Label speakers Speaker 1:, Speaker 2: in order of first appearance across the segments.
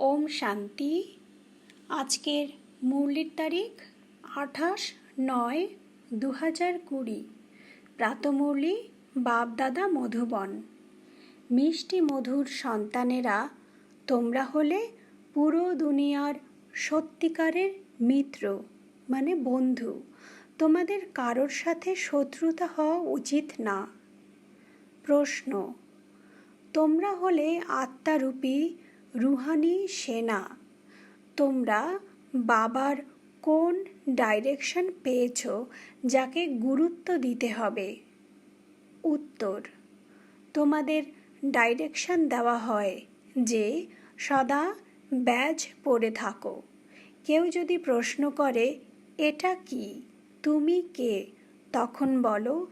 Speaker 1: ওম শান্তি। আজকের মুরলির তারিখ 28/9/2020। প্রাতঃমুরলি বাপ-দাদা মধুবন। মিষ্টি মধুর সন্তানেরা, তোমরা হলে পুরো দুনিয়ার সত্যিকারের মিত্র, মানে বন্ধু। তোমাদের কারোর সাথে শত্রুতা হওয়া উচিত না। প্রশ্ন: তোমরা হলে আত্মারূপী রুহানি সেনা। তোমরা বাবার কোন ডাইরেকশন পেয়েছ যাকে গুরুত্ব দিতে হবে? উত্তর: তোমাদের ডাইরেকশন দেওয়া হয় যে সদা ব্যাজ পরে থাকো। কেউ যদি প্রশ্ন করে, এটা কি, তুমি কে, তখন বলো,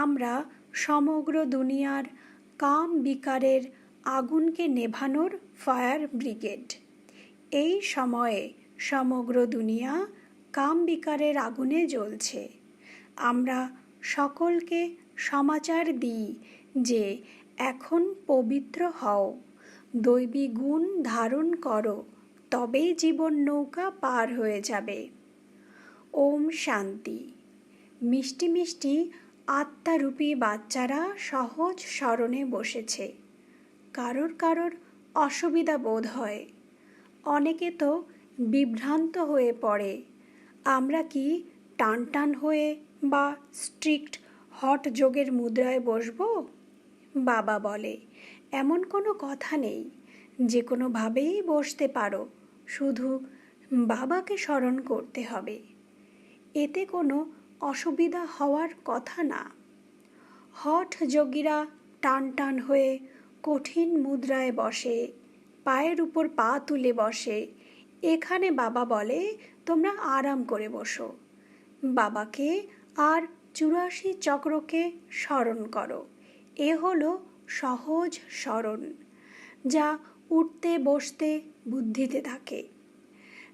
Speaker 1: আমরা সমগ্র দুনিয়ার কাম বিকারের আগুনকে নেভানোর ফায়ার ব্রিগেড। এই সময়ে সমগ্র দুনিয়া কাম বিকারের আগুনে জ্বলছে। আমরা সকলকে সমাচার দিই যে এখন পবিত্র হও, দৈবী গুণ ধারণ করো, তবেই জীবন নৌকা পার হয়ে যাবে। ওম শান্তি। মিষ্টি মিষ্টি আত্মারূপী বাচ্চারা সহজ স্মরণে বসেছে। কারোর অসুবিধা বোধ হয়। অনেকে তো বিভ্রান্ত হয়ে পড়ে, আমরা কি টান টান হয়ে বা স্ট্রিক্ট হট যোগের মুদ্রায় বসবো? বাবা বলে, এমন কোনো কথা নেই, যে কোনোভাবেই বসতে পারো, শুধু বাবাকে স্মরণ করতে হবে। এতে কোনো অসুবিধা হওয়ার কথা না। হট যোগীরা টান টান হয়ে কঠিন মুদ্রায় বসে, পায়ের উপর পা তুলে বসে। এখানে বাবা বলে, তোমরা আরাম করে বসো। বাবাকে আর 84 চক্রকে স্মরণ করো। এ হলো সহজ স্মরণ, যা উঠতে বসতে বুদ্ধিতে থাকে।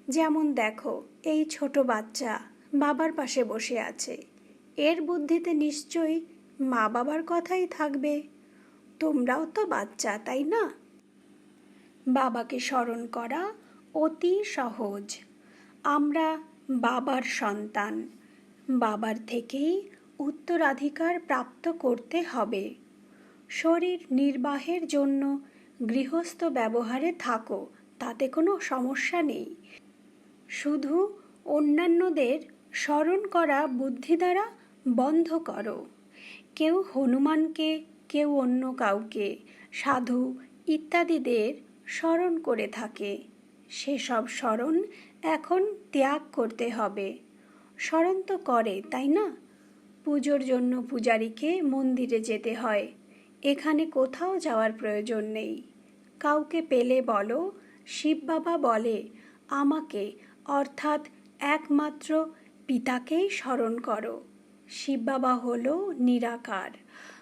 Speaker 1: যেমন দেখো, এই ছোট বাচ্চা বাবার পাশে বসে আছে, এর বুদ্ধিতে নিশ্চয়ই মা বাবার কথাই থাকবে। তোমরাও তো বাচ্চা, তাই না? বাবাকে স্মরণ করা অতি সহজ। আমরা বাবার সন্তান, বাবার থেকেই উত্তরাধিকার প্রাপ্ত করতে হবে। শরীর নির্বাহের জন্য গৃহস্থ ব্যবহারে থাকো, তাতে কোনো সমস্যা নেই। শুধু অন্যান্যদের স্মরণ করা বুদ্ধি দ্বারা বন্ধ করো। কেউ হনুমানকে, কেউ অন্য কাউকে, সাধু ইত্যাদিদের স্মরণ করে থাকে। সেসব স্মরণ এখন ত্যাগ করতে হবে। স্মরণ তো করে, তাই না? পুজোর জন্য পূজারীকে মন্দিরে যেতে হয়, এখানে কোথাও যাওয়ার প্রয়োজন নেই। কাউকে পেলে বলো, শিব বাবা বলে, আমাকে অর্থাৎ একমাত্র পিতাকেই স্মরণ করো। শিব বাবা হলো নিরাকার,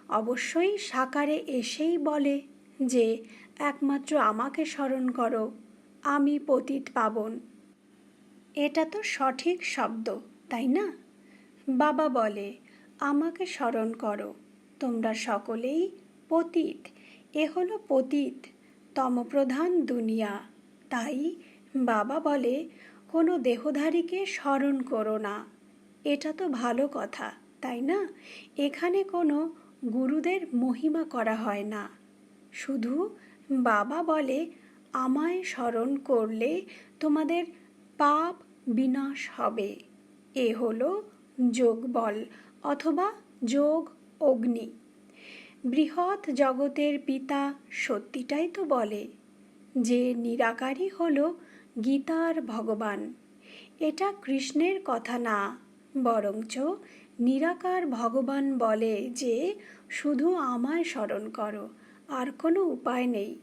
Speaker 1: অবশ্যই সাকারে এসেই বলে যে একমাত্র আমাকে স্মরণ করো, আমি পতিত পাবন। এটা তো সঠিক শব্দ, তাই না? বাবা বলে, আমাকে স্মরণ করো, তোমরা সকলেই পতিত। এ হলো পতিত তমপ্রধান দুনিয়া। তাই বাবা বলে, কোনো দেহধারীকে স্মরণ করো না। এটা তো ভালো কথা, তাই না? এখানে কোনো গুরুদের মহিমা করা হয় না। শুধু বাবা বলে, আমায় স্মরণ করলে তোমাদের পাপ বিনাশ হবে। এ হলো যোগ বল অথবা যোগ অগ্নি। বৃহৎ জগতের পিতা সত্যিটাই তো বলে যে নিরাকারই হলো গীতার ভগবান। এটা কৃষ্ণের কথা না, বরঞ্চ নিরাকার ভগবান বলে যে শুধু আমায় স্মরণ করো, আর কোনো উপায় নেই।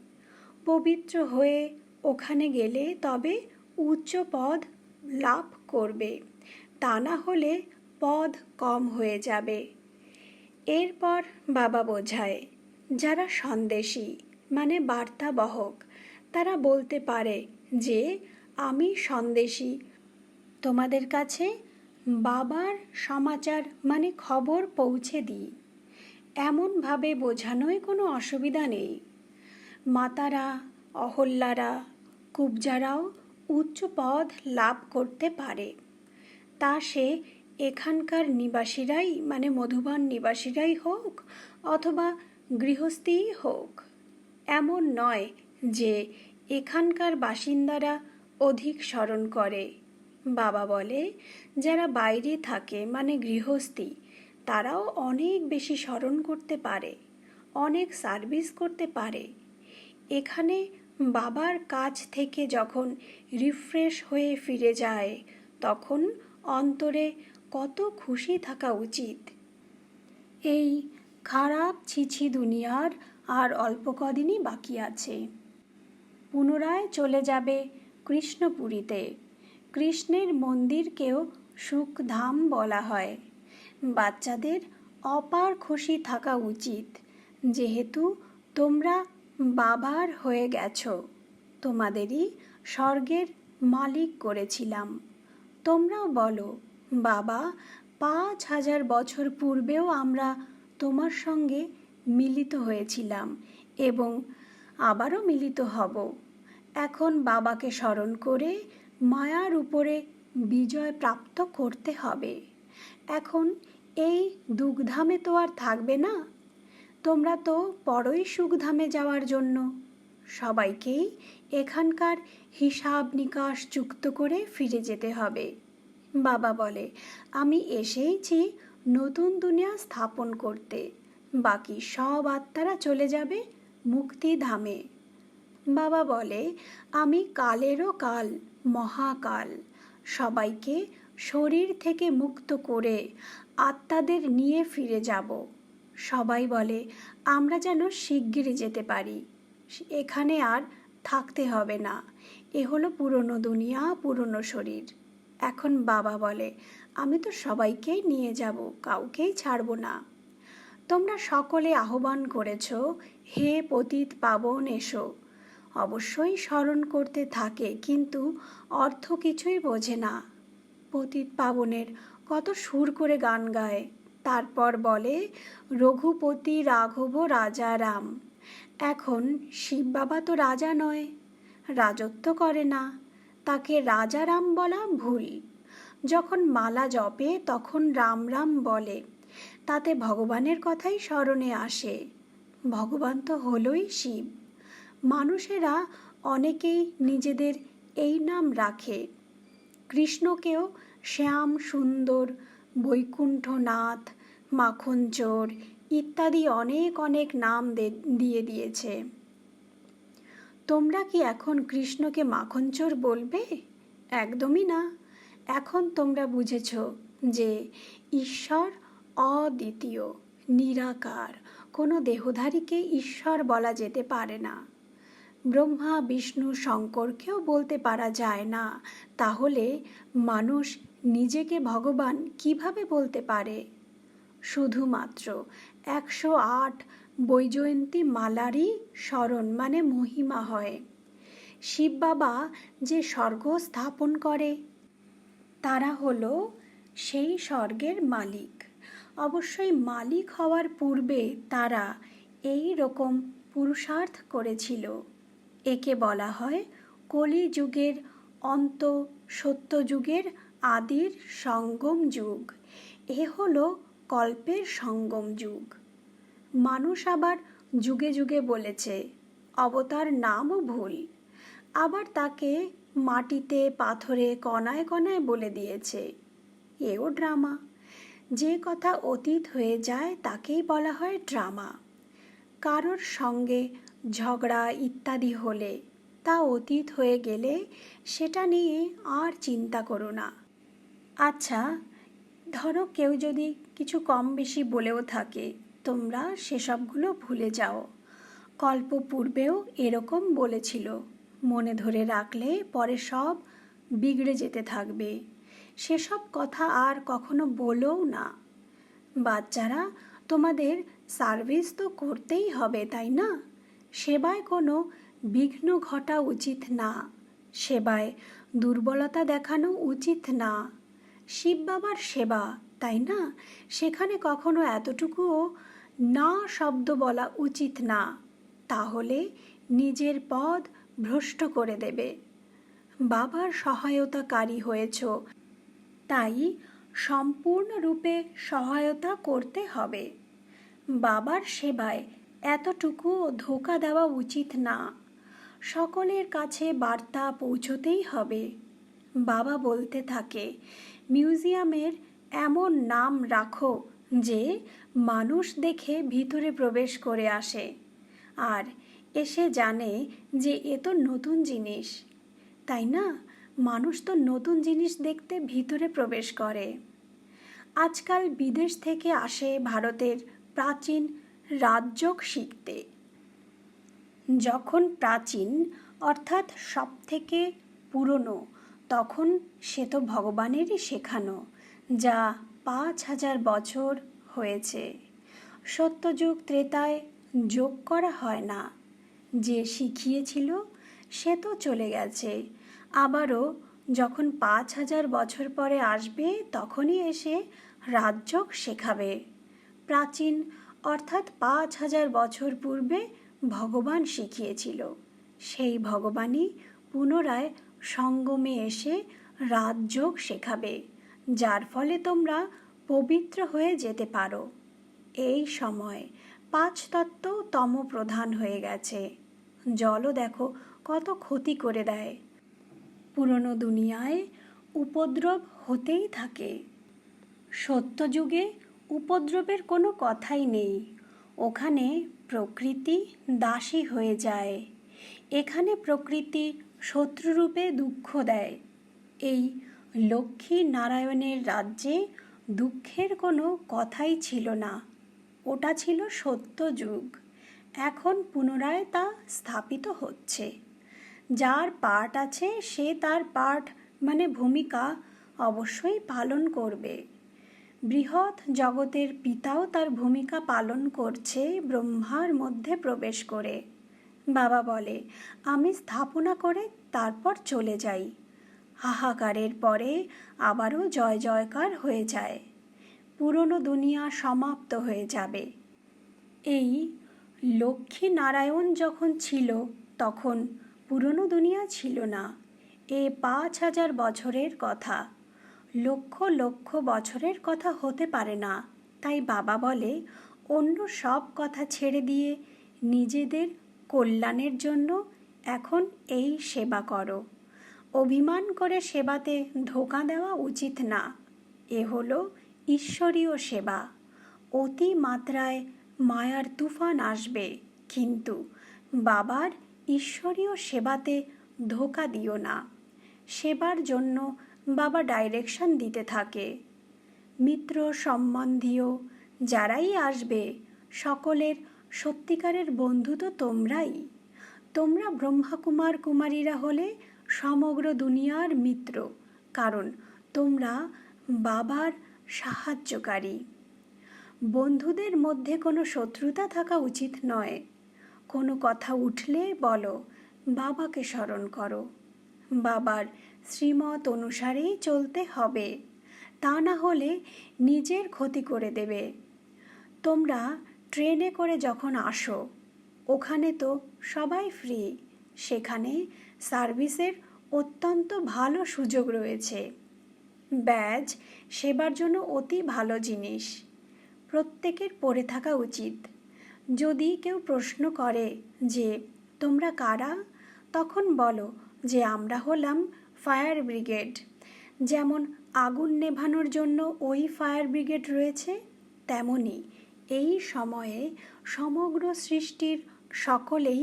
Speaker 1: পবিত্র হয়ে ওখানে গেলে তবে উচ্চ পদ লাভ করবে, তা না হলে পদ কম হয়ে যাবে। এরপর বাবা বোঝায়, যারা সন্দেশী মানে বার্তাবহক, তারা বলতে পারে যে আমি সন্দেশী, তোমাদের কাছে বাবার সমাচার মানে খবর পৌঁছে দিই। এমনভাবে বোঝানোয় কোনো অসুবিধা নেই। মাতারা, অহল্যারা, কুবজারাও উচ্চ পদ লাভ করতে পারে, তা সে এখানকার নিবাসীরাই মানে মধুবন নিবাসীরাই হোক অথবা গৃহস্থীই হোক। এমন নয় যে এখানকার বাসিন্দারা অধিক স্মরণ করে। বাবা বলে যারা বাইরে থাকে মানে গৃহস্থী, তারাও অনেক বেশি স্মরণ করতে পারে, অনেক সার্ভিস করতে পারে। এখানে বাবার কাছ থেকে যখন রিফ্রেশ হয়ে ফিরে যায় তখন অন্তরে কত খুশি থাকা উচিত। এই খারাপ ছিছি দুনিয়ার আর অল্প কদিনই বাকি আছে। পুনরায় চলে যাবে কৃষ্ণপুরীতে। কৃষ্ণের মন্দিরকেও সুখধাম বলা হয়। বাচ্চাদের অপার খুশি থাকা উচিত, যেহেতু তোমরা বাবার হয়ে গেছো। তোমাদেরই স্বর্গের মালিক করেছিলাম। তোমরাও বলো, বাবা 5000 বছর পূর্বেও আমরা তোমার সঙ্গে মিলিত হয়েছিলাম এবং আবারও মিলিত হব। এখন বাবাকে স্মরণ করে মায়ার উপরে বিজয় প্রাপ্ত করতে হবে। এখন এই দুঃখধামে তো আর থাকবে না। তোমরা তো পরই সুখধামে যাওয়ার জন্য। সবাইকেই এখানকার হিসাব নিকাশ যুক্ত করে ফিরে যেতে হবে। বাবা বলে, আমি এসেইছি নতুন দুনিয়া স্থাপন করতে। বাকি সব আত্মারা চলে যাবে মুক্তিধামে। বাবা বলে, আমি কালেরও কাল, মহাকাল। সবাইকে শরীর থেকে মুক্ত করে আত্মাদের নিয়ে ফিরে যাব। সবাই বলে আমরা যেন শিগগিরই যেতে পারি, এখানে আর থাকতে হবে না। এ হলো পুরনো দুনিয়া, পুরনো শরীর। এখন বাবা বলে, আমি তো সবাইকেই নিয়ে যাব, কাউকেই ছাড়ব না। তোমরা সকলে আহ্বান করেছ, হে পতিত পাবন এসো। অবশ্যই স্মরণ করতে থাকে, কিন্তু অর্থ কিছুই বোঝে না। পতিত পাবনের কত সুর করে গান গায়, তারপর বলে রঘুপতি রাঘব রাজা রাম। এখন শিব বাবা তো রাজা নয়, রাজত্ব করে না, তাকে রাজা রাম বলা ভুল। যখন মালা জপে তখন রাম রাম বলে, তাতে ভগবানের কথাই স্মরণে আসে। ভগবান তো হলোই শিব। মানুষেরা অনেকেই নিজেদের এই নাম রাখে। কৃষ্ণকেও শ্যাম সুন্দর, বৈকুণ্ঠনাথ, মাখনচোর ইত্যাদি অনেক অনেক নাম দিয়ে দিয়েছে। তোমরা কি এখন কৃষ্ণকে মাখনচোর বলবে? একদমই না। এখন তোমরা বুঝেছ যে ঈশ্বর অদ্বিতীয়, নিরাকার। কোনো দেহধারীকে ঈশ্বর বলা যেতে পারে না। ব্রহ্মা বিষ্ণু শঙ্করকেও বলতে পারা যায় না। তাহলে মানুষ নিজেকে ভগবান কিভাবে বলতে পারে? শুধুমাত্র 108 বৈজয়ন্তী মালারই স্মরণ মানে মহিমা হয়। শিব বাবা যে স্বর্গ স্থাপন করে, তারা হলো সেই স্বর্গের মালিক। অবশ্যই মালিক হওয়ার পূর্বে তারা এই রকম পুরুষার্থ করেছিল। একে বলা হয় কলিযুগের অন্ত, সত্যযুগের আদির সঙ্গম যুগ। এ হলো কল্পের সঙ্গম যুগ। মানুষ আবার যুগে যুগে বলেছে, অবতার নামও ভুল। আবার তাকে মাটিতে পাথরে কণায় কণায় বলে দিয়েছে, এও ড্রামা। যে কথা অতীত হয়ে যায় তাকেই বলা হয় ড্রামা। কারোর সঙ্গে ঝগড়া ইত্যাদি হলে তা অতীত হয়ে গেলে সেটা নিয়ে আর চিন্তা করো না। আচ্ছা, ধরো কেউ যদি কিছু কম বেশি বলেও থাকে, তোমরা সেসবগুলো ভুলে যাও। কল্প পূর্বেও এরকম বলেছিল, মনে ধরে রাখলে পরে সব বিগড়ে যেতে থাকবে। সেসব কথা আর কখনো বলোও না। বাচ্চারা, তোমাদের সার্ভিস তো করতেই হবে, তাই না? সেবায় কোনো বিঘ্ন ঘটা উচিত না। সেবায় দুর্বলতা দেখানো উচিত না। শিব বাবার সেবা, তাই না? সেখানে কখনো এতটুকুও না শব্দ বলা উচিত না। তাহলে নিজের পদ ভ্রষ্ট করে দেবে। বাবার সহায়তাকারী হয়েছ, তাই সম্পূর্ণরূপে সহায়তা করতে হবে। বাবার সেবায় এতটুকু ধোঁকা দেওয়া উচিত না। সকলের কাছে বার্তা পৌঁছতেই হবে। বাবা বলতে থাকে, মিউজিয়ামের এমন নাম রাখো যে মানুষ দেখে ভিতরে প্রবেশ করে আসে আর এসে জানে যে এ তো নতুন জিনিস, তাই না? মানুষ তো নতুন জিনিস দেখতে ভিতরে প্রবেশ করে। আজকাল বিদেশ থেকে আসে ভারতের প্রাচীন রাজযোগ শিখতে। যখন প্রাচীন অর্থাৎ সব থেকে পুরনো, তখন সে তো ভগবানেরই শেখানো, যা ৫,০০০ বছর হয়েছে। সত্যযুগ ত্রেতায় যোগ করা হয় না। যে শিখিয়েছিল সে তো চলে গেছে, আবারও যখন ৫,০০০ বছর পরে আসবে তখনই এসে রাজযোগ শেখাবে। প্রাচীন অর্থাৎ ৫,০০০ বছর পূর্বে ভগবান শিখিয়েছিল, সেই ভগবানই পুনরায় সঙ্গমে এসে রাজযোগ শেখাবে, যার ফলে তোমরা পবিত্র হয়ে যেতে পারো। এই সময় ৫ তত্ত্ব তমপ্রধান হয়ে গেছে। জলও দেখো কত ক্ষতি করে দেয়। পুরনো দুনিয়ায় উপদ্রব হতেই থাকে। সত্যযুগে উপদ্রবের কোনো কথাই নেই। ওখানে প্রকৃতি দাসী হয়ে যায়, এখানে প্রকৃতি শত্রুরূপে দুঃখ দেয়। এই লক্ষ্মী নারায়ণের রাজ্যে দুঃখের কোনো কথাই ছিল না। ওটা ছিল সত্যযুগ। এখন পুনরায় তা স্থাপিত হচ্ছে। যার পাঠ আছে সে তার পাঠ মানে ভূমিকা অবশ্যই পালন করবে। বৃহৎ জগতের পিতাও তার ভূমিকা পালন করছে ব্রহ্মার মধ্যে প্রবেশ করে। বাবা বলে, আমি স্থাপনা করে তারপর চলে যাই। হাহাকারের পরে আবারও জয় জয়কার হয়ে যায়। পুরনো দুনিয়া সমাপ্ত হয়ে যাবে। এই লক্ষ্মী নারায়ণ যখন ছিল তখন পুরনো দুনিয়া ছিল না। এ ৫,০০০ বছরের কথা, লক্ষ লক্ষ বছরের কথা হতে পারে না। তাই বাবা বলে, অন্য সব কথা ছেড়ে দিয়ে নিজেদের কল্যাণের জন্য এখন এই সেবা করো। অভিমান করে সেবাতে ধোঁকা দেওয়া উচিত না। এ হলো ঈশ্বরীয় সেবা। অতি মাত্রায় মায়ার তুফান আসবে, কিন্তু বাবার ঈশ্বরীয় সেবাতে ধোঁকা দিও না। সেবার জন্য বাবা ডাইরেকশন দিতে থাকে। মিত্র সম্বন্ধীয় যারাই আসবে সকলের সত্যিকারের বন্ধু তো তোমরাই। তোমরা ব্রহ্মাকুমার কুমারীরা হলে সমগ্র দুনিয়ার মিত্র, কারণ তোমরা বাবার সাহায্যকারী। বন্ধুদের মধ্যে কোনো শত্রুতা থাকা উচিত নয়। কোনো কথা উঠলে বলো, বাবাকে স্মরণ করো। বাবার শ্রীমত অনুসারেই চলতে হবে, তা না হলে নিজের ক্ষতি করে দেবে। তোমরা ট্রেনে করে যখন আসো, ওখানে তো সবাই ফ্রি, সেখানে সার্ভিসের অত্যন্ত ভালো সুযোগ রয়েছে। ব্যাজ সেবার জন্য অতি ভালো জিনিস, প্রত্যেকের পরে থাকা উচিত। যদি কেউ প্রশ্ন করে যে তোমরা কারা, তখন বলো যে আমরা হলাম ফায়ার ব্রিগেড। যেমন আগুন নেভানোর জন্য ওই ফায়ার ব্রিগেড রয়েছে, তেমনি এই সময়ে সমগ্র সৃষ্টির সকলেই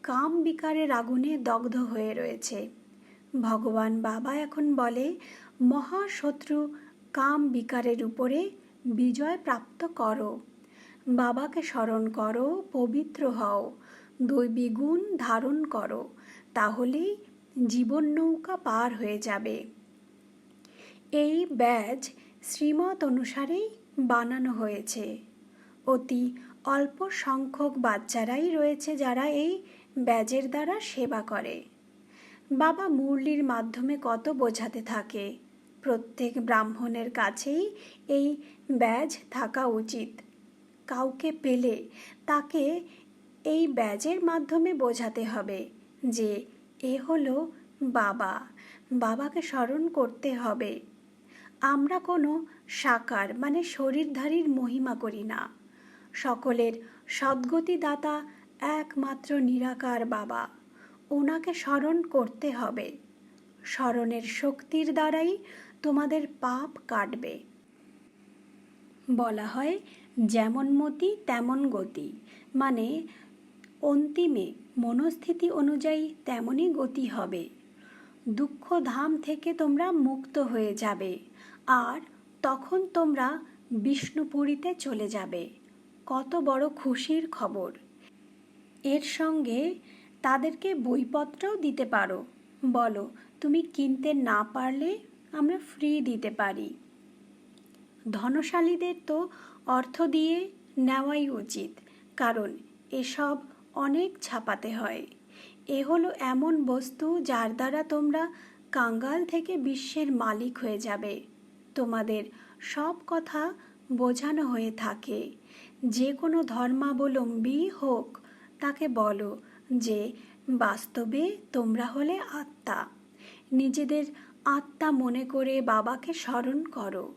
Speaker 1: কাম বিকারের আগুনে দগ্ধ হয়ে রয়েছে। ভগবান বাবা এখন বলে, মহাশত্রু কাম বিকারের উপরে বিজয় প্রাপ্ত করো। বাবাকে স্মরণ করো, পবিত্র হও, দৈবী গুণ ধারণ করো, তাহলেই জীবন নৌকা পার হয়ে যাবে। এই ব্যাজ শ্রীমত অনুসারেই বানানো হয়েছে। অতি অল্প সংখ্যক বাচ্চারাই রয়েছে যারা এই ব্যাজের দ্বারা সেবা করে। বাবা মুরলির মাধ্যমে কত বোঝাতে থাকে, প্রত্যেক ব্রাহ্মণের কাছেই এই ব্যাজ থাকা উচিত। কাউকে পেলে তাকে এই ব্যাজের মাধ্যমে বোঝাতে হবে যে এ হলো বাবা, বাবাকে স্মরণ করতে হবে। আমরা কোনো সাকার মানে শরীরধারীর মহিমা করি না। সকলের সদ্গতিদাতা একমাত্র নিরাকার বাবা, ওনাকে স্মরণ করতে হবে। স্মরণের শক্তির দ্বারাই তোমাদের পাপ কাটবে। বলা হয় যেমন মতি তেমন গতি, মানে অন্তিমে মনস্থিতি অনুযায়ী তেমনই গতি হবে। দুঃখ ধাম থেকে তোমরা মুক্ত হয়ে যাবে, আর তখন তোমরা বিষ্ণুপুরীতে চলে যাবে। কত বড় খুশির খবর! এর সঙ্গে তাদেরকে বইপত্রও দিতে পারো। বলো, তুমি কিনতে না পারলে আমরা ফ্রি দিতে পারি। ধনশালীদের তো অর্থ দিয়ে নেওয়াই উচিত, কারণ এসব অনেক ছাপাতে হয়। এ হলো এমন বস্তু যার দ্বারা তোমরা কাঙ্গাল থেকে বিশ্বের মালিক হয়ে যাবে। তোমাদের সব কথা বোঝানো হয়ে থাকে। যে কোনো ধর্মাবলম্বী হোক, তাকে বলো যে বাস্তবে তোমরা হলে আত্মা। নিজেদের আত্মা মনে করে বাবাকে স্মরণ করো।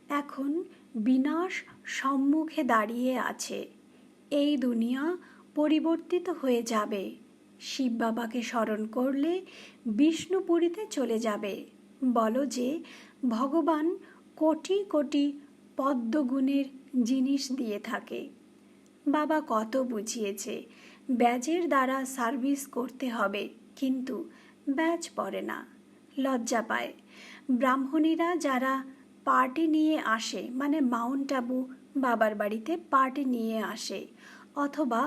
Speaker 1: এখন বিনাশ সম্মুখে দাঁড়িয়ে আছে। এই দুনিয়া পরিবর্তিত হয়ে যাবে। শিব বাবাকে স্মরণ করলে বিষ্ণুপুরীতে চলে যাবে। বলো যে ভগবান কোটি কোটি পদ্মগুণের জিনিস দিয়ে থাকে। বাবা কত বুঝিয়েছে, ব্যাজের দ্বারা সার্ভিস করতে হবে, কিন্তু ব্যাজ পড়ে না, লজ্জা পায়। ব্রাহ্মণীরা যারা পার্টি নিয়ে আসে, মানে মাউন্ট আবু বাবার বাড়িতে পার্টি নিয়ে আসে, অথবা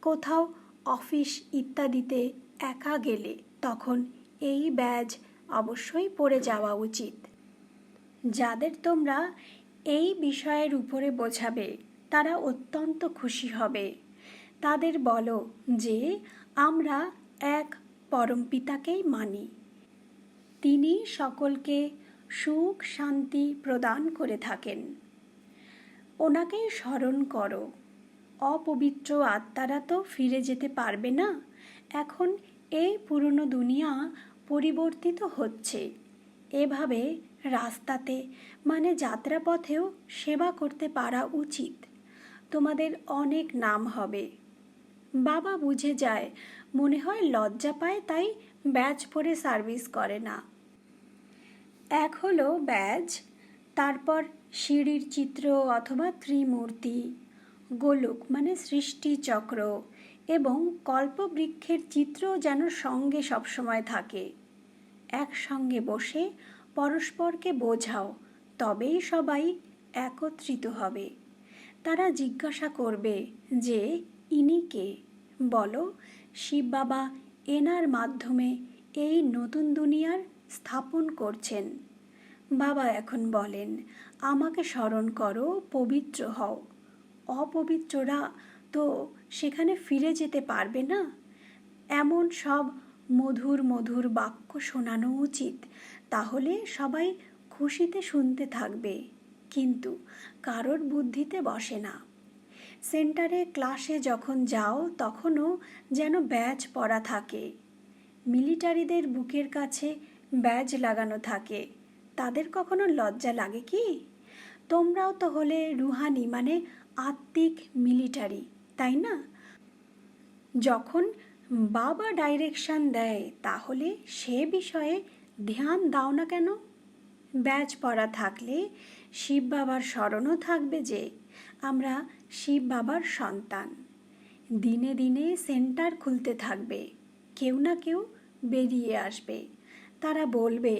Speaker 1: কোথাও অফিস ইত্যাদিতে একা গেলে, তখন এই ব্যাজ অবশ্যই পরে যাওয়া উচিত। যাদের তোমরা এই বিষয়ের উপরে বোঝাবে, তারা অত্যন্ত খুশি হবে। তাদের বলো যে আমরা এক পরমপিতাকেই মানি। তিনি সকলকে সুখ শান্তি প্রদান করে থাকেন। ওনাকেই স্মরণ করো। অপবিত্র আত্মারা তো ফিরে যেতে পারবে না। এখন এই পুরনো দুনিয়া পরিবর্তিত হচ্ছে। এভাবে রাস্তাতে মানে যাত্রাপথেও সেবা করতে পারা উচিত। তোমাদের অনেক নাম হবে। বাবা বুঝে যায়, মনে হয় লজ্জা পায়, তাই ব্যাজ পরে সার্ভিস করে না। এক হলো ব্যাজ, তারপর সিঁড়ির চিত্র অথবা ত্রিমূর্তি, গোলক মানে সৃষ্টি চক্র, এবং কল্পবৃক্ষের চিত্র যেন সঙ্গে সবসময় থাকে। একসঙ্গে বসে পরস্পরকে বোঝাও, তবেই সবাই একত্রিত হবে। তারা জিজ্ঞাসা করবে যে ইনি কে? বলো, শিব বাবা এনার মাধ্যমে এই নতুন দুনিয়ার স্থাপন করছেন। বাবা এখন বলেন, আমাকে স্মরণ করো, পবিত্র হও। অপবিত্ররা তো সেখানে ফিরে যেতে পারবে না। এমন সব মধুর মধুর বাক্য শোনানো উচিত, তাহলে সবাই খুশিতে শুনতে থাকবে। কিন্তু কারোর বুদ্ধিতে বসে না। সেন্টারে ক্লাসে যখন যাও, তখনও যেন ব্যাজ পরা থাকে। মিলিটারিদের বুকের কাছে ব্যাজ লাগানো থাকে। তাদের কখনো লজ্জা লাগে কি? তোমরাও তো হলে রুহানি মানে আত্মিক মিলিটারি, তাই না? যখন বাবা ডাইরেকশন দেয়, তাহলে সে বিষয়ে ধ্যান দাও না কেন? ব্যাজ পরা থাকলে শিব বাবার স্মরণও থাকবে যে আমরা শিব বাবার সন্তান। দিনে দিনে সেন্টার খুলতে থাকবে। কেউ না কেউ বেরিয়ে আসবে। তারা বলবে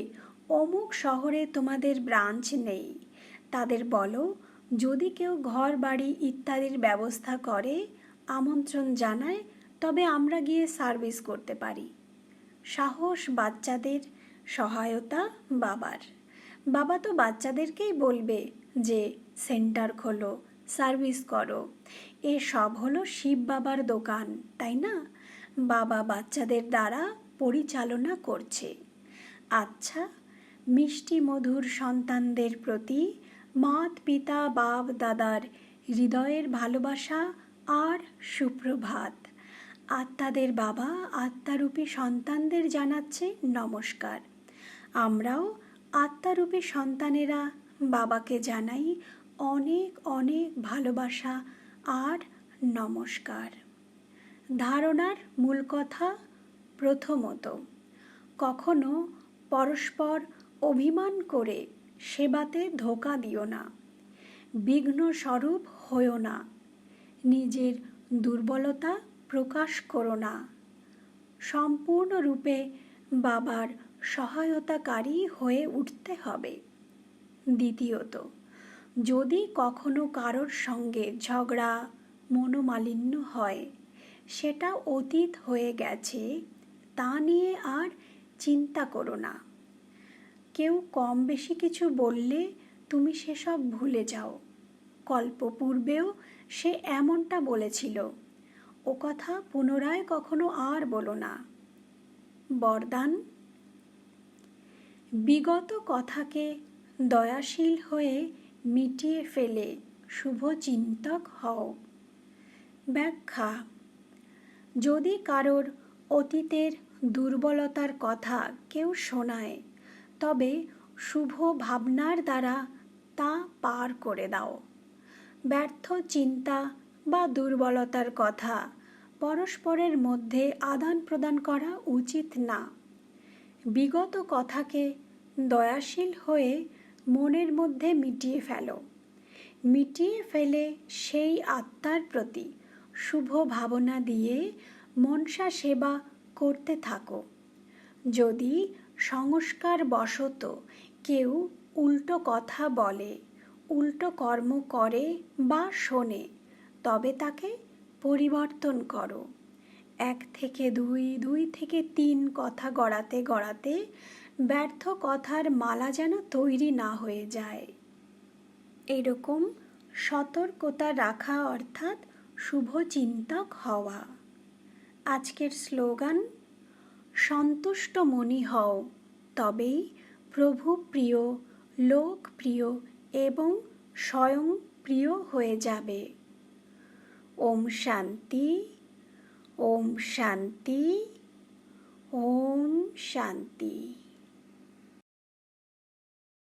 Speaker 1: অমুক শহরে তোমাদের ব্রাঞ্চ নেই। তাদের বলো, যদি কেউ ঘর বাড়ি ইত্যাদির ব্যবস্থা করে, আমন্ত্রণ জানায়, তবে আমরা গিয়ে সার্ভিস করতে পারি। সাহস বাচ্চাদের, সহায়তা বাবার। বাবা তো বাচ্চাদেরকেই বলবে যে সেন্টার খোলো, সার্ভিস করো। এ সব হলো শিব বাবার দোকান, তাই না? বাবা বাচ্চাদের দ্বারা পরিচালনা করছে। আচ্ছা, মিষ্টি মধুর সন্তানদের প্রতি মাত পিতা বাপ দাদার হৃদয়ের ভালোবাসা আর সুপ্রভাত। আত্মাদের বাবা আত্মারূপী সন্তানদের জানাচ্ছে নমস্কার। আমরাও আত্মারূপী সন্তানেরা বাবাকে জানাই অনেক অনেক ভালোবাসা আর নমস্কার। ধারণার মূল কথা, প্রথমত, কখনো পরস্পর অভিমান করে সেবাতে ধোঁকা দিও না, বিঘ্ন স্বরূপ হয়ো না, নিজের দুর্বলতা প্রকাশ করো না, সম্পূর্ণরূপে বাবার সহায়তাকারী হয়ে উঠতে হবে। দ্বিতীয়ত, যদি কখনো কারোর সঙ্গে ঝগড়া মনোমালিন্য হয়, সেটা অতীত হয়ে গেছে, তা নিয়ে আর চিন্তা করো না। কেউ কম বেশি কিছু বললে তুমি সেসব ভুলে যাও। কল্পপূর্বেও সে এমনটা বলেছিল, ও কথা পুনরায় কখনো আর বলো না। বরদান: বিগত কথাকে দয়াশীল হয়ে মিটিয়ে ফেলে শুভচিন্তক হও। ব্যাখ্যা: যদি কারোর অতীতের দুর্বলতার কথা কেউ শোনায়, তবে শুভ ভাবনার দ্বারা তা পার করে দাও। ব্যর্থ চিন্তা বা দুর্বলতার কথা পরস্পরের মধ্যে আদান প্রদান করা উচিত না। বিগত কথাকে দয়াশীল হয়ে মনের মধ্যে মিটিয়ে ফেলো। মিটিয়ে ফেলে সেই আত্মার প্রতি শুভ ভাবনা দিয়ে মনসা সেবা করতে থাকো। যদি সংস্কার বশত কেউ উল্টো কথা বলে, উল্টো কর্ম করে বা শোনে, তবে তাকে পরিবর্তন করো। 1 থেকে 2, 2 থেকে 3 কথা গড়াতে গড়াতে ব্যর্থ কথার মালা যেন তৈরি না হয়ে যায়। এরকম সতর্কতা রাখা অর্থাৎ শুভচিন্তক হওয়া। আজকের স্লোগান: সন্তুষ্ট মনি হও, তবেই প্রভু প্রিয়, লোক প্রিয় এবং স্বয়ং প্রিয় হয়ে যাবে। ওম শান্তি, ওম শান্তি, ওম শান্তি।